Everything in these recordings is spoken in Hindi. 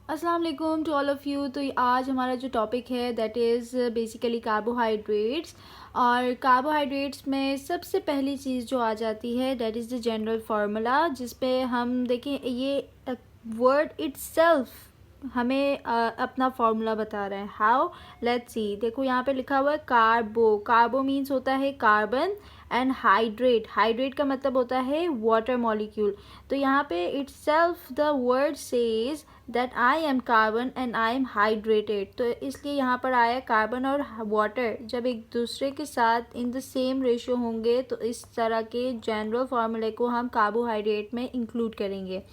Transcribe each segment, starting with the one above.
अस्सलाम वालेकुम टू ऑल ऑफ़ यू। तो आज हमारा जो टॉपिक है दैट इज़ बेसिकली कार्बोहाइड्रेट्स। और कार्बोहाइड्रेट्स में सबसे पहली चीज़ जो आ जाती है that is the general formula, जिस पे हम देखें ये वर्ड इट्सेल्फ हमें अपना फार्मूला बता रहा है। How, let's see. देखो यहाँ पे लिखा हुआ है कार्बो। कार्बो मीन्स होता है कार्बन, एंड हाइड्रेट, हाइड्रेट का मतलब होता है वाटर मॉलिक्यूल। तो यहाँ पे itself the word says that I am carbon and I am hydrated. तो इसलिए यहाँ पर आया कार्बन और वाटर जब एक दूसरे के साथ इन द सेम रेशियो होंगे तो इस तरह के जनरल फार्मूले को हम कार्बोहाइड्रेट में इंक्लूड करेंगे।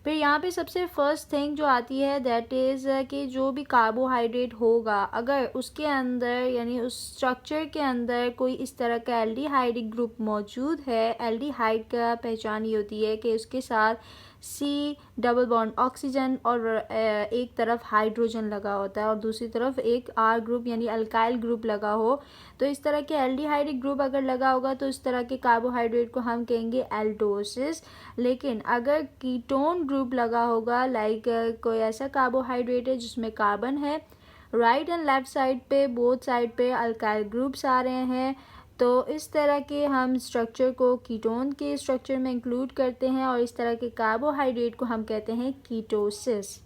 फिर यहाँ पे सबसे फर्स्ट थिंग जो आती है दैट इज़ कि जो भी कार्बोहाइड्रेट होगा अगर उसके अंदर यानी उस स्ट्रक्चर के अंदर कोई इस तरह का एल्डिहाइडिक ग्रुप मौजूद है। एल्डिहाइड का पहचान ये होती है कि उसके साथ सी डबल बॉन्ड ऑक्सीजन और एक तरफ हाइड्रोजन लगा होता है और दूसरी तरफ एक आर ग्रुप यानी अल्काइल ग्रुप लगा हो। तो इस तरह के एल्डिहाइडिक ग्रुप अगर लगा होगा तो इस तरह के कार्बोहाइड्रेट को हम कहेंगे एल्डोसिस। लेकिन अगर कीटोन ग्रुप लगा होगा लाइक कोई ऐसा कार्बोहाइड्रेट है जिसमें कार्बन है, राइट एंड लेफ्ट साइड पे बोथ साइड पे अल्काइल ग्रुप्स आ रहे हैं, तो इस तरह के हम स्ट्रक्चर को कीटोन के स्ट्रक्चर में इंक्लूड करते हैं और इस तरह के कार्बोहाइड्रेट को हम कहते हैं कीटोसिस।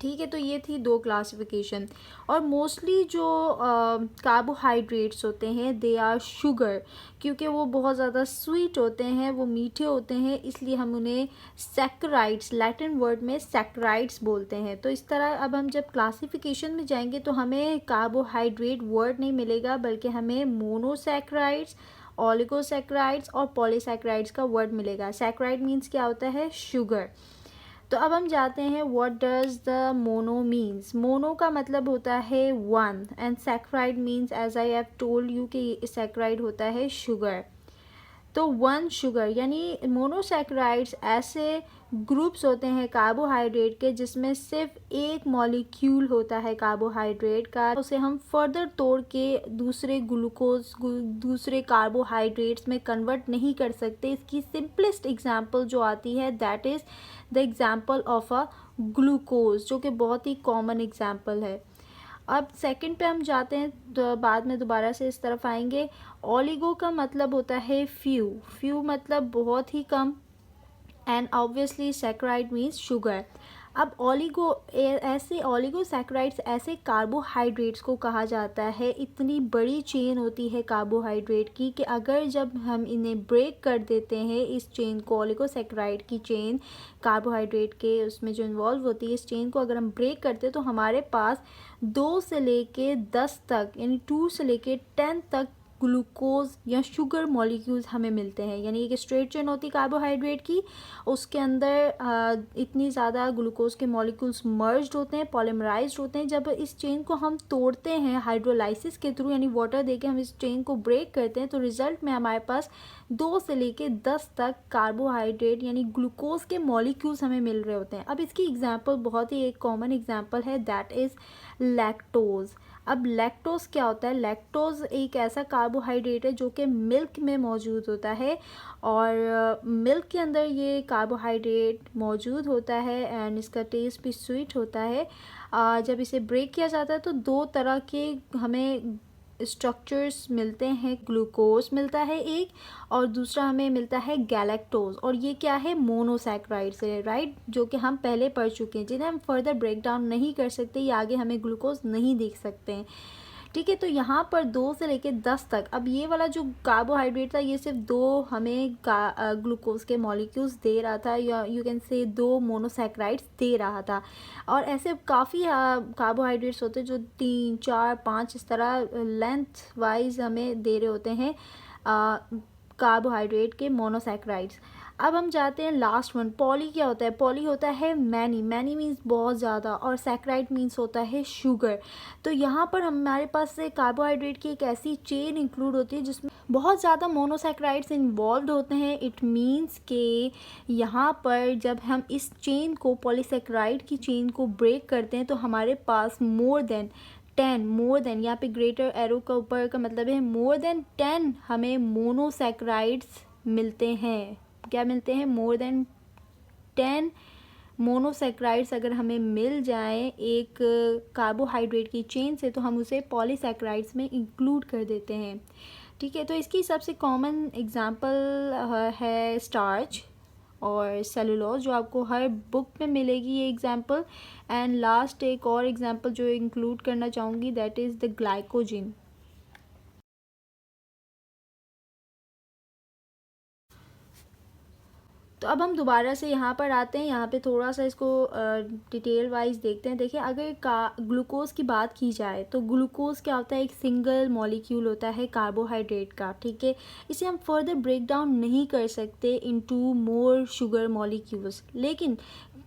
ठीक है, तो ये थी दो क्लासिफिकेशन। और मोस्टली जो कार्बोहाइड्रेट्स होते हैं दे आर शुगर, क्योंकि वो बहुत ज़्यादा स्वीट होते हैं, वो मीठे होते हैं, इसलिए हम उन्हें सैकराइड्स, लैटिन वर्ड में सैकराइड्स बोलते हैं। तो इस तरह अब हम जब क्लासिफिकेशन में जाएंगे तो हमें कार्बोहाइड्रेट वर्ड नहीं मिलेगा बल्कि हमें मोनोसैकराइड्स, ओलिगोसैकराइड्स और पॉलीसैकराइड्स का वर्ड मिलेगा। सैकराइड मीन्स क्या होता है? शुगर। तो अब हम जाते हैं what does the mono means. Mono का मतलब होता है one and saccharide means as I have told you कि सैकराइड होता है शुगर। तो वन शुगर यानी मोनोसैकराइड्स ऐसे ग्रुप्स होते हैं कार्बोहाइड्रेट के जिसमें सिर्फ एक मॉलिक्यूल होता है कार्बोहाइड्रेट का, उसे हम फर्दर तोड़ के दूसरे ग्लूकोज दूसरे कार्बोहाइड्रेट्स में कन्वर्ट नहीं कर सकते। इसकी सिंपलेस्ट एग्जांपल जो आती है that is the example of a glucose, जो कि बहुत ही कॉमन एग्जांपल है। अब सेकंड पे हम जाते हैं तो बाद में दोबारा से इस तरफ आएंगे। ओलिगो का मतलब होता है फ्यू, फ्यू मतलब बहुत ही कम, and obviously saccharide means sugar. अब ऐसे ओलिगोसैकराइड्स ऐसे कार्बोहाइड्रेट्स को कहा जाता है, इतनी बड़ी चेन होती है कार्बोहाइड्रेट की कि अगर जब हम इन्हें ब्रेक कर देते हैं इस चेन को, ओलिगोसैकराइड की चेन कार्बोहाइड्रेट के उसमें जो इन्वॉल्व होती है, इस चेन को अगर हम ब्रेक करते हैं तो हमारे पास 2 से लेके 10 तक यानी 2 से लेके 10 तक ग्लूकोज या शुगर मॉलिक्यूल्स हमें मिलते हैं। यानी एक स्ट्रेट चेन होती है कार्बोहाइड्रेट की, उसके अंदर इतनी ज़्यादा ग्लूकोज के मॉलिक्यूल्स मर्ज्ड होते हैं, पॉलीमराइज्ड होते हैं। जब इस चेन को हम तोड़ते हैं हाइड्रोलाइसिस के थ्रू यानी वाटर देके हम इस चेन को ब्रेक करते हैं तो रिजल्ट में हमारे पास 2 से लेके 10 तक कार्बोहाइड्रेट यानी ग्लूकोज के मॉलिक्यूल्स हमें मिल रहे होते हैं। अब इसकी एग्जाम्पल बहुत ही एक कॉमन एग्जाम्पल है दैट इज़ लैक्टोज। अब लैक्टोज क्या होता है? लैक्टोज एक ऐसा कार्बोहाइड्रेट है जो कि मिल्क में मौजूद होता है और मिल्क के अंदर ये कार्बोहाइड्रेट मौजूद होता है एंड इसका टेस्ट भी स्वीट होता है। जब इसे ब्रेक किया जाता है तो दो तरह के हमें स्ट्रक्चर्स मिलते हैं, ग्लूकोज मिलता है एक और दूसरा हमें मिलता है गैलेक्टोज, और ये क्या है? मोनोसैकराइड्स है, राइट, जो कि हम पहले पढ़ चुके हैं, जिन्हें हम फर्दर ब्रेक डाउन नहीं कर सकते, ये आगे हमें ग्लूकोज नहीं देख सकते हैं। ठीक है, तो यहाँ पर 2 से लेके 10 तक। अब ये वाला जो कार्बोहाइड्रेट था ये सिर्फ 2 हमें ग्लूकोज के मॉलिक्यूल्स दे रहा था, या यू कैन से 2 मोनोसैकराइड्स दे रहा था। और ऐसे काफ़ी कार्बोहाइड्रेट्स होते हैं जो 3, 4, 5 इस तरह लेंथ वाइज हमें दे रहे होते हैं कार्बोहाइड्रेट के मोनोसैकराइड्स। अब हम जाते हैं लास्ट वन, पॉली क्या होता है? पॉली होता है मैनी, मैनी मीन्स बहुत ज़्यादा, और सैकराइड मीन्स होता है शुगर। तो यहाँ पर हमारे पास से कार्बोहाइड्रेट की एक ऐसी चेन इंक्लूड होती है जिसमें बहुत ज़्यादा मोनोसैकराइड्स इन्वॉल्व होते हैं। इट मीन्स के यहाँ पर जब हम इस चेन को, पॉलीसैकराइड की चेन को ब्रेक करते हैं तो हमारे पास मोर देन यहाँ पे ग्रेटर एरो का ऊपर का मतलब है मोर देन 10 हमें मोनोसैकराइड्स मिलते हैं। क्या मिलते हैं? मोर देन 10 मोनोसैक्राइड्स अगर हमें मिल जाएं एक कार्बोहाइड्रेट की चेन से, तो हम उसे पॉलीसैक्राइड्स में इंक्लूड कर देते हैं। ठीक है, तो इसकी सबसे कॉमन एग्जांपल है स्टार्च और सेलुलोज, जो आपको हर बुक में मिलेगी ये एग्जांपल। एंड लास्ट एक और एग्जांपल जो इंक्लूड करना चाहूँगी, दैट इज़ द ग्लाइकोजन। तो अब हम दोबारा से यहाँ पर आते हैं, यहाँ पे थोड़ा सा इसको डिटेल वाइज देखते हैं। देखिए, अगर ग्लूकोज की बात की जाए तो ग्लूकोज क्या होता है, एक सिंगल मॉलिक्यूल होता है कार्बोहाइड्रेट का। ठीक है, इसे हम फर्दर ब्रेक डाउन नहीं कर सकते इनटू मोर शुगर मॉलिक्यूल्स। लेकिन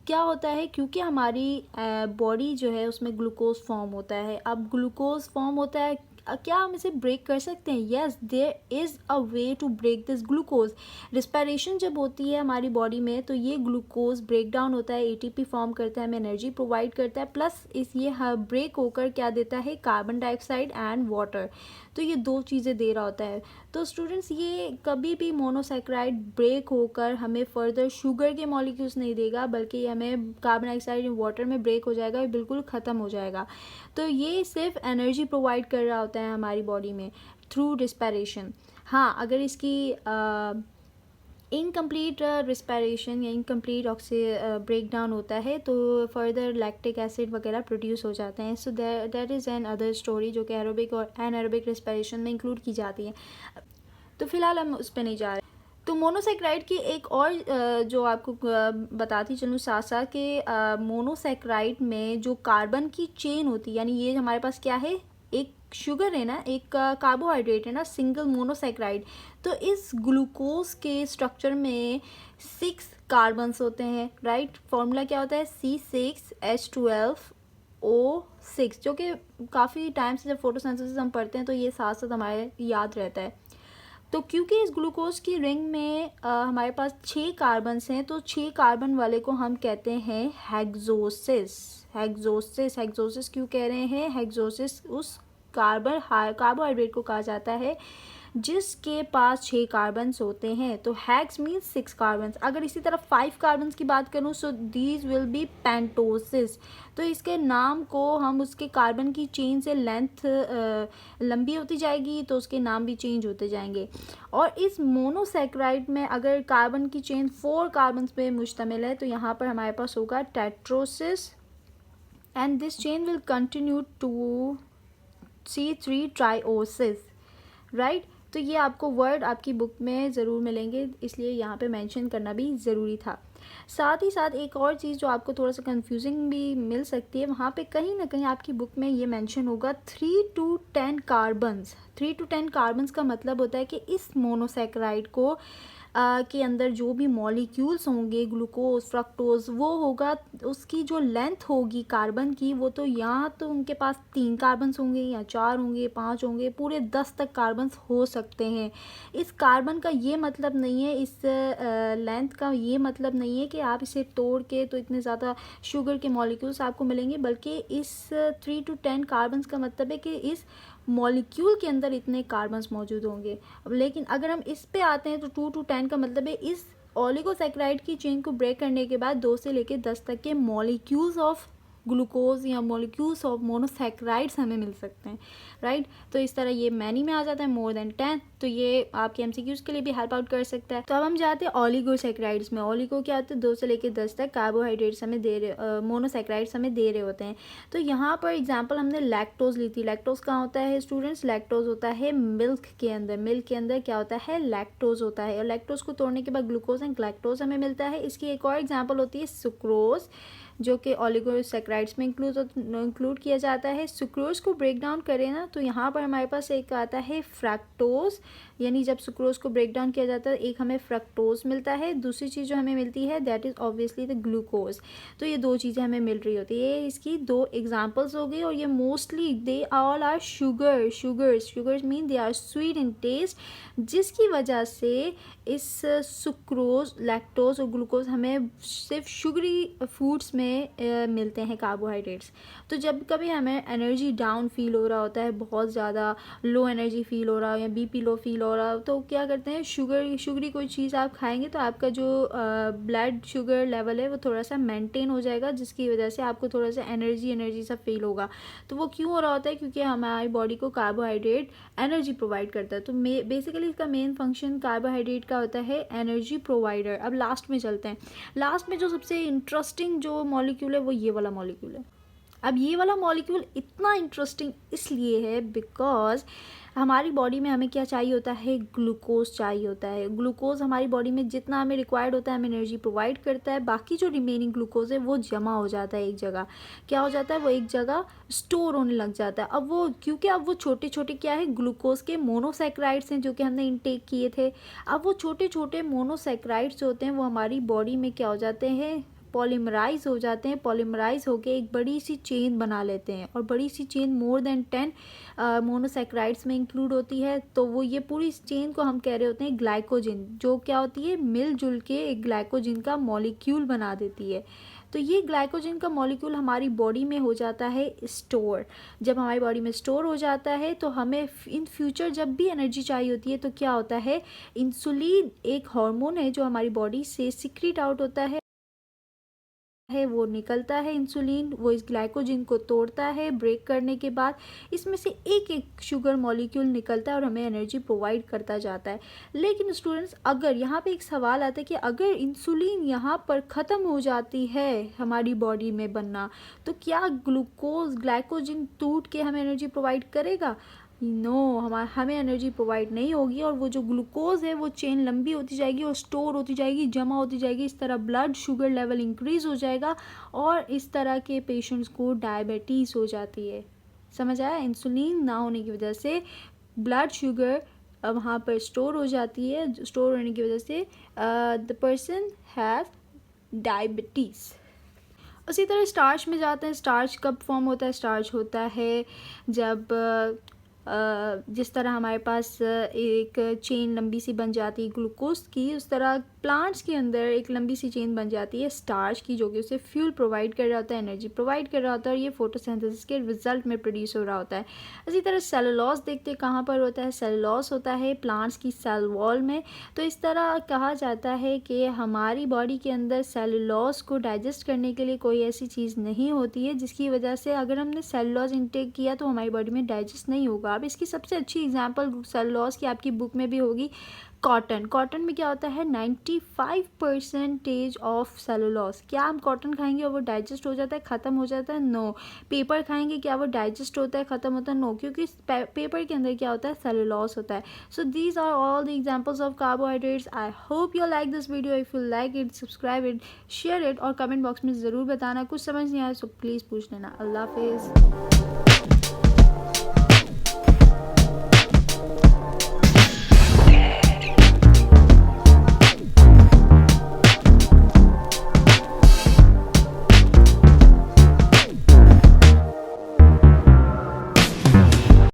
क्या होता है, क्योंकि हमारी बॉडी जो है उसमें ग्लूकोज फॉर्म होता है। अब ग्लूकोज फॉर्म होता है, क्या हम इसे ब्रेक कर सकते हैं? Yes, there is a way to break this glucose. Respiration जब होती है हमारी बॉडी में, तो ये ग्लूकोज ब्रेक डाउन होता है, एटीपी फॉर्म करता है, हमें एनर्जी प्रोवाइड करता है, प्लस ये ब्रेक होकर क्या देता है, कार्बन डाइऑक्साइड एंड वाटर। तो ये दो चीज़ें दे रहा होता है। तो स्टूडेंट्स, ये कभी भी मोनोसैक्राइड ब्रेक होकर हमें फर्दर शुगर के मॉलिक्यूल्स नहीं देगा, बल्कि ये हमें कार्बन डाइऑक्साइड वाटर में ब्रेक हो जाएगा, ये बिल्कुल ख़त्म हो जाएगा। तो ये सिर्फ एनर्जी प्रोवाइड कर रहा होता है हमारी बॉडी में थ्रू रिस्पायरेशन। हाँ, अगर इसकी इनकम्प्लीट रिस्पायरेशन या इनकम्प्लीट ब्रेक डाउन होता है, तो फर्दर लैक्टिक एसिड वगैरह प्रोड्यूस हो जाते हैं। So that is an other story, जो कि एरोबिक और एनारोबिक रिस्पायरेशन में इंक्लूड की जाती है। तो फिलहाल हम उस पर नहीं जा रहे। तो मोनोसैक्राइड की एक और जो आपको बताती चलूँ साथ साथ कि मोनोसैक्राइड में जो कार्बन की चेन होती है, यानी ये हमारे पास क्या है, एक शुगर है ना, एक कार्बोहाइड्रेट है ना, सिंगल मोनोसैक्राइड। तो इस ग्लूकोज के स्ट्रक्चर में 6 कार्बन्स होते हैं, राइट। फॉर्मूला क्या होता है, C6H12O6, जो कि काफ़ी टाइम से जब फोटोसिंथेसिस हम पढ़ते हैं तो ये साथ साथ हमारे याद रहता है। तो क्योंकि इस ग्लूकोज की रिंग में हमारे पास 6 कार्बन्स हैं, तो 6 कार्बन वाले को हम कहते हैं हेक्सोसिस। हेक्सोसिस क्यों कह रहे हैं, हेक्सोसिस उस कार्बोहाइड्रेट को कहा जाता है जिसके पास 6 कार्बन्स होते हैं। तो हेक्स मीन्स 6 कार्बन्स। अगर इसी तरह 5 कार्बन्स की बात करूँ, सो दीज विल बी पेंटोसिस। तो इसके नाम को हम उसके कार्बन की चेन से लेंथ लंबी होती जाएगी, तो उसके नाम भी चेंज होते जाएंगे। और इस मोनोसैक्राइड में अगर कार्बन की चेन 4 कार्बन्स पे मुश्तमिल है, तो यहाँ पर हमारे पास होगा tetroses, and this chain will continue to C3 trioses, right. तो ये आपको वर्ड आपकी बुक में ज़रूर मिलेंगे, इसलिए यहाँ पे मेंशन करना भी ज़रूरी था। साथ ही साथ एक और चीज़ जो आपको थोड़ा सा कंफ्यूजिंग भी मिल सकती है, वहाँ पे कहीं ना कहीं आपकी बुक में ये मेंशन होगा 3 to 10 कार्बन्स। 3 to 10 कार्बन्स का मतलब होता है कि इस मोनोसैक्राइड को के अंदर जो भी मॉलिक्यूल्स होंगे, ग्लूकोज, फ्रक्टोज, वो होगा, उसकी जो लेंथ होगी कार्बन की, वो तो यहाँ तो उनके पास 3 कार्बन्स होंगे या 4 होंगे, 5 होंगे, पूरे 10 तक कार्बन्स हो सकते हैं। इस कार्बन का ये मतलब नहीं है, इस लेंथ का ये मतलब नहीं है कि आप इसे तोड़ के तो इतने ज़्यादा शुगर के मॉलिक्यूल्स आपको मिलेंगे, बल्कि इस 3 to 10 कार्बन्स का मतलब है कि इस मॉलिक्यूल के अंदर इतने कार्बन्स मौजूद होंगे। लेकिन अगर हम इस पे आते हैं, तो 2 to 10 का मतलब है इस ओलिगोसैक्राइड की चेन को ब्रेक करने के बाद 2 से लेकर 10 तक के मॉलिक्यूल्स ऑफ ग्लूकोज या मॉलिक्यूल्स ऑफ मोनोसैक्राइड्स हमें मिल सकते हैं, राइट। तो इस तरह ये मैनी में आ जाता है मोर देन 10। तो ये आपके एमसीक्यूज़ के लिए भी हेल्प आउट कर सकता है। तो अब हम जाते हैं ओलिगोसैक्राइड्स में। ओलिगो क्या होता है, 2 से लेकर 10 तक कार्बोहाइड्रेट्स हमें दे रहे, मोनोसैक्राइड्स हमें दे रहे होते हैं। तो यहाँ पर एग्जाम्पल हमने लैक्टोज ली थी। लैक्टोज कहाँ होता है स्टूडेंट्स, लैक्टोज होता है मिल्क के अंदर। मिल्क के अंदर क्या होता है, लैक्टोज होता है, और लैक्टोज को तोड़ने के बाद ग्लूकोज एंड लैक्टोज हमें मिलता है। इसकी एक और एग्जाम्पल होती है सुक्रोज, जो कि ओलिगोसैक्राइड्स में इंक्लूड किया जाता है। सुक्रोज को ब्रेक डाउन करें ना, तो यहाँ पर हमारे पास एक आता है फ्रक्टोज, यानी जब सुक्रोज को ब्रेक डाउन किया जाता है, एक हमें फ्रक्टोज मिलता है, दूसरी चीज़ जो हमें मिलती है that is obviously the glucose. तो ये 2 चीज़ें हमें मिल रही होती है। ये इसकी 2 एग्जाम्पल्स हो गई, और ये mostly they all are sugars mean they are sweet in taste, जिसकी वजह से इस सुक्रोज, लैक्टोज और ग्लूकोज हमें सिर्फ शुगरी फूड्स में मिलते हैं, कार्बोहाइड्रेट्स। तो जब कभी हमें एनर्जी डाउन फील हो रहा होता है, बहुत ज़्यादा लो एनर्जी फील हो रहा हो या बीपी लो फील हो हो रहा, तो क्या करते हैं, शुगरी कोई चीज़ आप खाएंगे तो आपका जो ब्लड शुगर लेवल है वो थोड़ा सा मेंटेन हो जाएगा, जिसकी वजह से आपको थोड़ा सा एनर्जी सा फील होगा। तो वो क्यों हो रहा होता है, क्योंकि हमारी बॉडी को कार्बोहाइड्रेट एनर्जी प्रोवाइड करता है। तो बेसिकली इसका मेन फंक्शन कार्बोहाइड्रेट का होता है एनर्जी प्रोवाइडर। अब लास्ट में चलते हैं। लास्ट में जो सबसे इंटरेस्टिंग जो मॉलिक्यूल है वो ये वाला मॉलिक्यूल है। अब ये वाला मॉलिक्यूल इतना इंटरेस्टिंग इसलिए है बिकॉज हमारी बॉडी में हमें क्या चाहिए होता है, ग्लूकोज चाहिए होता है। ग्लूकोज हमारी बॉडी में जितना हमें रिक्वायर्ड होता है हमें एनर्जी प्रोवाइड करता है। बाकी जो रिमेनिंग ग्लूकोज है वो जमा हो जाता है एक जगह। क्या हो जाता है, वो एक जगह स्टोर होने लग जाता है। अब वो क्योंकि अब वो छोटे छोटे क्या है, ग्लूकोज के मोनोसैक्राइड्स हैं जो कि हमने इनटेक किए थे। अब वो छोटे छोटे मोनोसैक्राइड्स होते हैं वो हमारी बॉडी में क्या हो जाते हैं, पॉलीमराइज हो जाते हैं। पॉलीमराइज होके एक बड़ी सी चेन बना लेते हैं, और बड़ी सी चेन मोर देन 10 मोनोसैक्राइड्स में इंक्लूड होती है। तो वो ये पूरी चेन को हम कह रहे होते हैं ग्लाइकोजन, जो क्या होती है, मिलजुल के एक ग्लाइकोजन का मॉलिक्यूल बना देती है। तो ये ग्लाइकोजन का मॉलिक्यूल हमारी बॉडी में हो जाता है स्टोर। जब हमारी बॉडी में स्टोर हो जाता है तो हमें इन फ्यूचर जब भी एनर्जी चाहिए होती है तो क्या होता है, इंसुलिन एक हार्मोन है जो हमारी बॉडी से सिक्रीट आउट होता है, वो निकलता है इंसुलिन, वो इस ग्लाइकोजन को तोड़ता है। ब्रेक करने के बाद इसमें से एक एक शुगर मॉलिक्यूल निकलता है और हमें एनर्जी प्रोवाइड करता जाता है। लेकिन स्टूडेंट्स, अगर यहाँ पे एक सवाल आता है कि अगर इंसुलिन यहाँ पर ख़त्म हो जाती है हमारी बॉडी में बनना, तो क्या ग्लाइकोजन टूट के हमें एनर्जी प्रोवाइड करेगा? नो, हमें एनर्जी प्रोवाइड नहीं होगी, और वो जो ग्लूकोज है वो चेन लंबी होती जाएगी और स्टोर होती जाएगी, जमा होती जाएगी। इस तरह ब्लड शुगर लेवल इंक्रीज़ हो जाएगा और इस तरह के पेशेंट्स को डायबिटीज़ हो जाती है। समझ आया? इंसुलिन ना होने की वजह से ब्लड शुगर वहाँ पर स्टोर हो जाती है। स्टोर होने की वजह से द पर्सन हैव डायबिटीज़। उसी तरह स्टार्च में जाते हैं। स्टार्च कब फॉर्म होता है? स्टार्च होता है जब जिस तरह हमारे पास एक चेन लंबी सी बन जाती है ग्लूकोज की, उस तरह प्लांट्स के अंदर एक लंबी सी चेन बन जाती है स्टार्च की, जो कि उसे फ्यूल प्रोवाइड कर रहा होता है, एनर्जी प्रोवाइड कर रहा होता है, और ये फोटोसिंथेसिस के रिजल्ट में प्रोड्यूस हो रहा होता है। इसी तरह सेलुलोज देखते हैं कहाँ पर होता है। सेलुलोज होता है प्लांट्स की सेल वॉल में। तो इस तरह कहा जाता है कि हमारी बॉडी के अंदर सेलुलोज को डाइजेस्ट करने के लिए कोई ऐसी चीज़ नहीं होती है जिसकी वजह से अगर हमने सेलुलोज इंटेक किया तो हमारी बॉडी में डाइजेस्ट नहीं होगा। अब इसकी सबसे अच्छी एग्जांपल सेलुलोज की आपकी बुक में भी होगी, कॉटन। कॉटन में क्या होता है, 95% ऑफ सेलुलोज। क्या हम कॉटन खाएंगे और वो डाइजेस्ट हो जाता है, ख़त्म हो जाता है? नो। पेपर खाएंगे, क्या वो डाइजेस्ट होता है, ख़त्म होता है? नो, क्योंकि पेपर के अंदर क्या होता है, सेलुलोज होता है। So these are all the examples of carbohydrates. I hope you like this video. If you like it, subscribe it, share it, और कमेंट बॉक्स में ज़रूर बताना। कुछ समझ नहीं आया सो प्लीज़ पूछ लेना। अल्लाह हाफिज़।